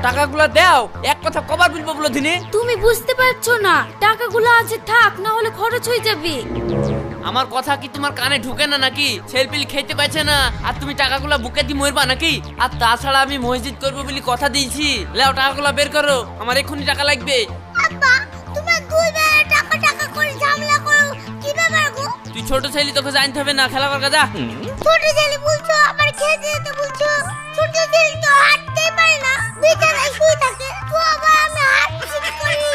টাকাগুলো দাও, এক কথা কবার বলবো বলো দিনে। তুমি বুঝতে পারছো না, টাকাগুলো আছে থাক, না হলে খরচ হয়ে যাবে। আমার কথা কি তোমার কানে ঢুকে না নাকি? ছেলপিল খেতে পাইছে না আর তুমি টাকাগুলো বুকে দিয়ে মরবা নাকি? আর তাছাড়া আমি মসজিদ করবো বলে কথা দিয়েছি। লেও টাকাগুলো বের করো, আমার এক্ষুনি টাকা লাগবে। আব্বা তোমরা দুই বেলা টাকা টাকা করে ঝামেলা করো কি ব্যাপার গো? তুই ছোট ছেলে, তোকে জানতে হবে না, খেলা কর যা। ছোট ছেলে বলছো আবার খেতে যেতে বলছো? ছোট ছেলে তো হাঁটতেই পারে না, বিছানায় শুয়ে থাকে, তো আবার আমি হাঁটতে করি।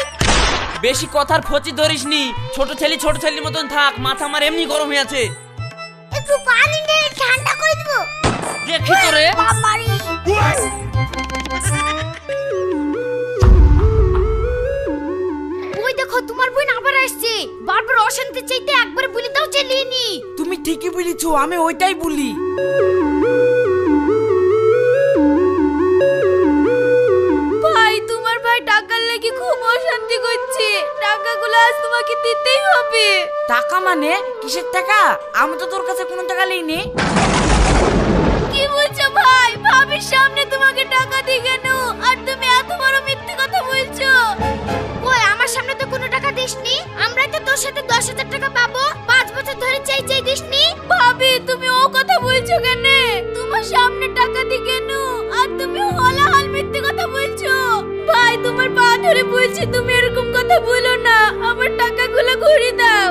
বেশি কথার ফচি ধরিস নি। ছোট ছেলের মতন থাক, মাথা আমার এমনি গরম হয়ে আছে। একটু পানি দিয়ে ঠান্ডা করে দিব। দেখি তোরে। বাবারি ওই দেখো তোমার বোন আবার আসছে, বারবার অশান্তি চাইতে একবার বলে দাও চালিয়ে নি। তুমি ঠিকই বলেছো, আমি ওইটাই বলি। ভাই তোমার ভাই টাকার লাগি খুব অশান্তি করছে, টাকাগুলো আজ তোমাকে দিতেই হবে। টাকা মানে কিসের টাকা? আমি তো তোর কাছে কোনো টাকা লইনি। কি বলছো ভাই? ভাবির সামনে তোমাকে টাকা দিই কেন? আর তুমি এত বড় মিথ্যে কথা বলছো। ওই আমার সামনে তো কোনো টাকা দিসনি, আমরা তো তোর সাথে 10,000 টাকা পাবো, 5 বছর ধরে চাই চাই দিসনি। ভাবি তুমি ও কথা বলছো কেন? তোমার সামনে টাকা দিই কেন? আর তুমি হলাহাল মিথ্যে কথা বলছো। ভাই তোমার পা ধরে বলছি তুমি এরকম কথা বলো না, আমার টাকাগুলো ঘুরিয়ে দাও।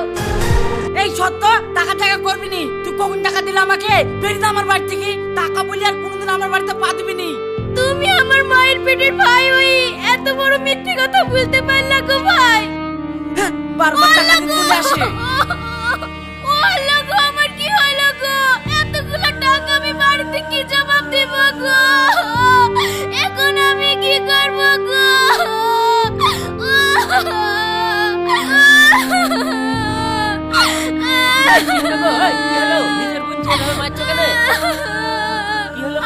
এই সত্য টাকা টাকা করবি নি? তুই কখন টাকা দিলে আমাকে? বেরিয়ে আমার বাড়ি থেকে। টাকা বলি আর কোনোদিন আমার বাড়িতে পা দিবি নি। তুমি আমার মায়ের পেটের ভাই হই এত বড় মিথ্যে কথা বলতে পারলা গো ভাই? বারবার টাকা দিতে চলে আসে। ও আল্লাহ গো, আমার কি হলো গো? এতগুলো টাকা আমি বাড়িতে কি জবাব দেব গো? এখন আমি কি করব গো?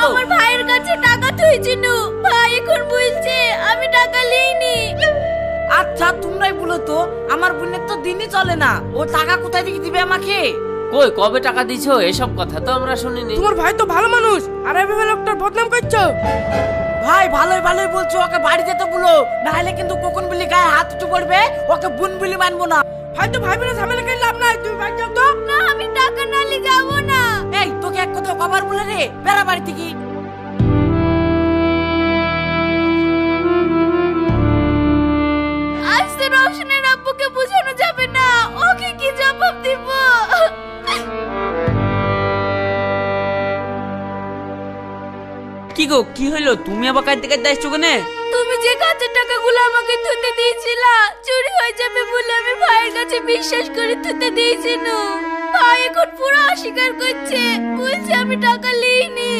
আমার ভাইয়ের কাছে টাকা থুইছিল, ভাই এখন বলছে আমি টাকা লইনি। আচ্ছা তোমরাই বলো তো, আমার বোনের তো দিনই চলে না, ও টাকা কোথায় থেকে দিবে আমাকে? কই কবে টাকা দিছো? এসব কথা তো আমরা শুনিনি। তোমার ভাই তো ভালো মানুষ, আর এভাবে লোকটার বদনাম করছো। ভাই ভালোই ভালোই বলছো, ওকে বাড়ি যেতে বলো, নাহলে কিন্তু কখন বলি গায়ে হাত উঠে পড়বে, ওকে বোন বলি মানবো না। ভাই তো ভাই বোনের ঝামেলা করে লাভ নাই, তুমি বাড়ি যাও তো। না আমি টাকা নালি যাব না। এই তোকে এক কথা কবার বলে রে, বেড়া বাড়ি থেকে। আজ তো রওশনের আব্বুকে বোঝানো যাবে না, ওকে কি জবাব দিব? কি গো, কি হইলো? তুমি আবার কাঁদতে কাঁদতে আসছো কেন? তুমি যে কাজের টাকাগুলো আমাকে থুতে দিয়েছিলা, চুরি হয়ে যাবে বলে আমি ভাইয়ের কাছে বিশ্বাস করে থুতে দিয়েছিল। ভাই এখন পুরো অস্বীকার করছে, বলছে আমি টাকা লইনি।